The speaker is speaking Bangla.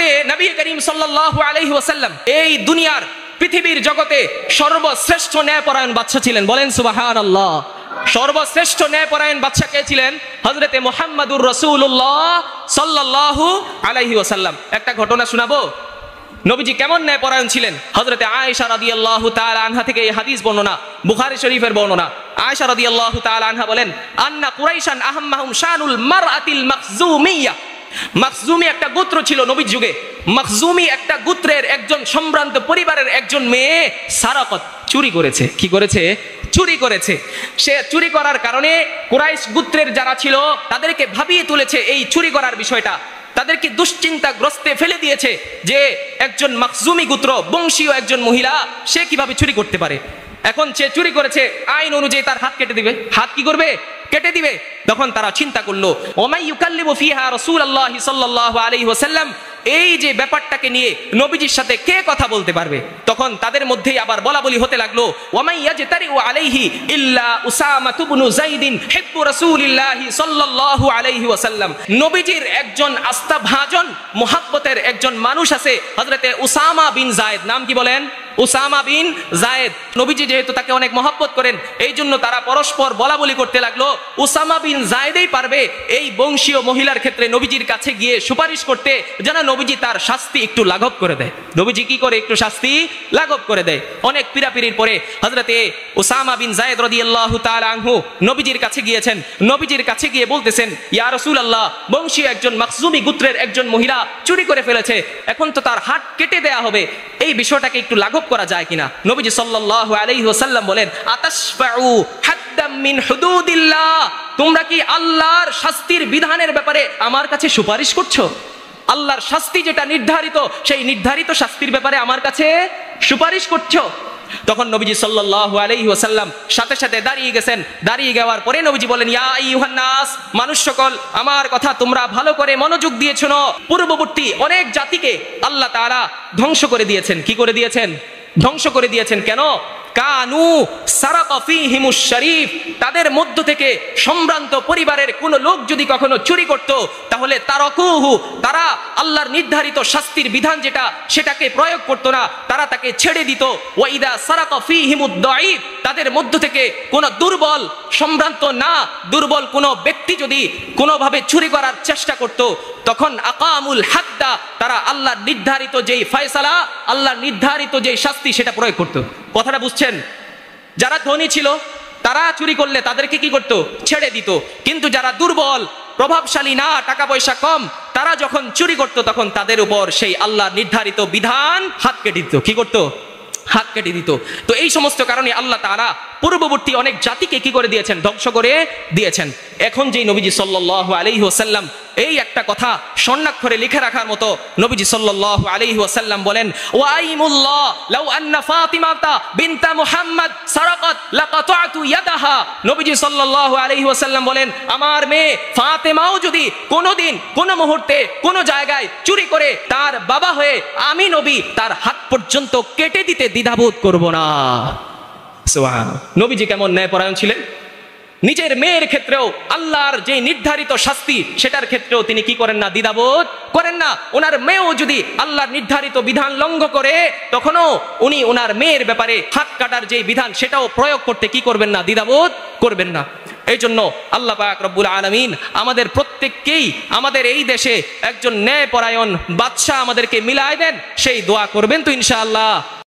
হযরতে নবী করিম সাল্লাল্লাহু আলাইহি ওয়াসাল্লাম এই দুনিয়ার পৃথিবীর জগতে সর্বশ্রেষ্ঠ ন্যায়পরায়ণ বাদশা ছিলেন। বলেন সুবহানাল্লাহ। সর্বশ্রেষ্ঠ ন্যায়পরায়ণ বাদশা কে ছিলেন? হযরতে মুহাম্মদুর রাসূলুল্লাহ সাল্লাল্লাহু আলাইহি ওয়াসাল্লাম। একটা ঘটনা শোনাবো, নবীজি কেমন ন্যায়পরায়ণ ছিলেন। হযরতে আয়েশা রাদিয়াল্লাহু তাআলা আনহা থেকে এই হাদিস বর্ণনা, বুখারী শরীফের বর্ণনা। আয়েশা রাদিয়াল্লাহু তাআলা আনহা বলেন, আন্না কুরাইশান আহাম্মাহুম শানুল মারআতিল মাখজুমিয়া। মাখজুমি একটা গোত্র ছিল নবীর যুগে। মাখজুমি একটা গোত্রের একজন সম্ভ্রান্ত পরিবারের একজন মেয়ে সারাকত, চুরি করেছে। কি করেছে? চুরি করেছে। সে চুরি করার কারণে কুরাইশ গোত্রের যারা ছিল তাদেরকে ভাবিয়ে তুলেছে এই চুরি করার বিষয়টা, তাদেরকে দুশ্চিন্তাগ্রস্তে ফেলে দিয়েছে যে একজন মাখজুমি গোত্র বংশীয় একজন মহিলা সে কিভাবে চুরি করতে পারে। এখন সে চুরি করেছে, আইন অনুযায়ী তার হাত কেটে দিবে। হাত কি করবে? কেটে দিবে। তখন তারা চিন্তা করলো, ওমাই ইউকাল্লিমু ফিহা রাসূলুল্লাহি সাল্লাল্লাহু আলাইহি ওয়াসাল্লাম, এই যে ব্যাপারটাকে নিয়ে নবীজির সাথে কে কথা বলতে পারবে। তখন তাদের মধ্যেই আবার বলা বলি হতে লাগলো, ওয়ামাই ইয়াজতারিউ আলাইহি ইল্লা উসামা ইবনু যায়দিন হিব্বু রাসূলিল্লাহি সাল্লাল্লাহু আলাইহি ওয়াসাল্লাম। নবীজির একজন আস্থাভাজন মুহাব্বতের একজন মানুষ আছে, হযরতে উসামা বিন যায়েদ। নাম কি বলেন? উসামা বিন যায়েদ। নবীজি যেহেতু তাকে অনেক মহব্বত করেন, এই জন্য তারা পরস্পর বলা বলি করতে লাগলো, উসামা বিন যায়েদই পারবে এই বংশীয় মহিলার ক্ষেত্রে নবীজির কাছে গিয়ে সুপারিশ করতে, যেন নবীজি তার শাস্তি একটু লাঘব করে দেয়। নবীজি কি করে? একটু শাস্তি লাঘব করে দেয়। অনেক পীড়াপিড়ির পরে হযরতে উসামা বিন যায়েদ রাদিয়াল্লাহু তাআলা আনহু নবীজির কাছে গিয়েছেন। নবীজির কাছে গিয়ে বলতেছেন, ইয়া রাসূলুল্লাহ, বংশীয় একজন মাখজুমি গোত্রের একজন মহিলা চুরি করে ফেলেছে, এখন তো তার হাত কেটে দেয়া হবে, এই বিষয়টাকে একটু লাঘব করা যায় কিনা। নবীজি সাল্লাল্লাহু আলাইহি ওয়াসাল্লাম বলেন, আতাশফাউ হাদ্দাম মিন হুদুদিল্লাহ, তোমরা কি আল্লাহর শাস্তির বিধানের ব্যাপারে আমার কাছে সুপারিশ করছো? আল্লাহর শাস্তি যেটা নির্ধারিত, সেই নির্ধারিত শাস্তির ব্যাপারে আমার কাছে সুপারিশ করছো? তখন নবীজি সাল্লাল্লাহু আলাইহি ওয়াসাল্লাম সাথে সাথে দাঁড়িয়ে গেছেন। দাঁড়িয়ে যাওয়ার পরে নবীজি বলেন, ইয়া আইয়ুহান নাস, মানুষ সকল, আমার কথা তোমরা ভালো করে মনোযোগ দিয়ে শোনো। পূর্ববর্তী অনেক জাতিকে আল্লাহ তাআলা ধ্বংস করে দিয়েছেন। কি করে দিয়েছেন? ধ্বংস করে দিয়েছেন। কেন? কানু সারাকা ফীহিমুশ শরীফ, তাদের মধ্য থেকে সম্ভ্রান্ত পরিবারের কোন লোক যদি কখনো চুরি করত, তাহলে তারাকুহু, তারা আল্লাহর নির্ধারিত শাস্তির বিধান যেটা সেটাকে প্রয়োগ করত না, তারা তাকে ছেড়ে দিত। ওয়া ইদা সারাকা ফীহিমুদ দাঈফ, তাদের মধ্য থেকে কোন দুর্বল, সম্ভ্রান্ত না দুর্বল কোন ব্যক্তি যদি কোনোভাবে চুরি করার চেষ্টা করত, তখন আকামুল হাদ্দা, তারা আল্লাহর নির্ধারিত যেই ফয়সালা, আল্লাহর নির্ধারিত যেই শাস্তি সেটা প্রয়োগ করত। কথাটা বুঝছেন? যারা ধনী ছিল তারা চুরি করলে তাদেরকে কি করত? ছেড়ে দিত। কিন্তু যারা দুর্বল, প্রভাবশালী না, টাকা পয়সা কম, তারা যখন চুরি করত তখন তাদের উপর সেই আল্লাহর নির্ধারিত বিধান হাত কেটে দিত। কি করত? হাত কেটে দিত। তো এই সমস্ত কারণে আল্লাহ তাআলা পূর্ববর্তী অনেক জাতিকে কি করে দিয়েছেন? ধ্বংস করে দিয়েছেন। এখন যেই নবীজি সাল্লাল্লাহু আলাইহি ওয়াসাল্লাম এই একটা কথা স্বর্ণাক্ষরে লিখে রাখার মতো, নবীজি সাল্লাল্লাহু আলাইহি ওয়াসাল্লাম বলেন, ওয়া আইমুল্লাহ লাউ আন্না ফাতিমাতা বিনতা মুহাম্মদ সারাকাত লাকাতাতু ইয়াদাহা। নবীজি সাল্লাল্লাহু আলাইহি ওয়াসাল্লাম বলেন, আমার মেয়ে ফাতেমাও যদি কোনোদিন কোন মুহূর্তে কোন জায়গায় চুরি করে, তার বাবা হয়ে আমি নবী তার হাত পর্যন্ত কেটে দিতে দ্বিধাবোধ করব না। সুবহানাল্লাহ। নবীজি কেমন ন্যায়পরায়ণ ছিলেন। নিজের মেয়ের ক্ষেত্রেও আল্লাহর যে নির্ধারিত শাস্তি সেটার ক্ষেত্রেও তিনি কি করেন না? দ্বিধাবোধ করেন না। ওনার মেয়েও যদি আল্লাহর নির্ধারিত বিধান লঙ্ঘন করে, তখনও উনি ওনার মেয়ের ব্যাপারে হাত কাটার যে বিধান সেটাও প্রয়োগ করতে কি করবেন না? দ্বিধাবোধ করবেন না। এই জন্য আল্লাহ পাক রব্বুল আলামিন আমাদের প্রত্যেককেই আমাদের এই দেশে একজন ন্যায়পরায়ণ বাদশা আমাদেরকে মিলায় দেন, সেই দোয়া করবেন তো ইনশাআল্লাহ।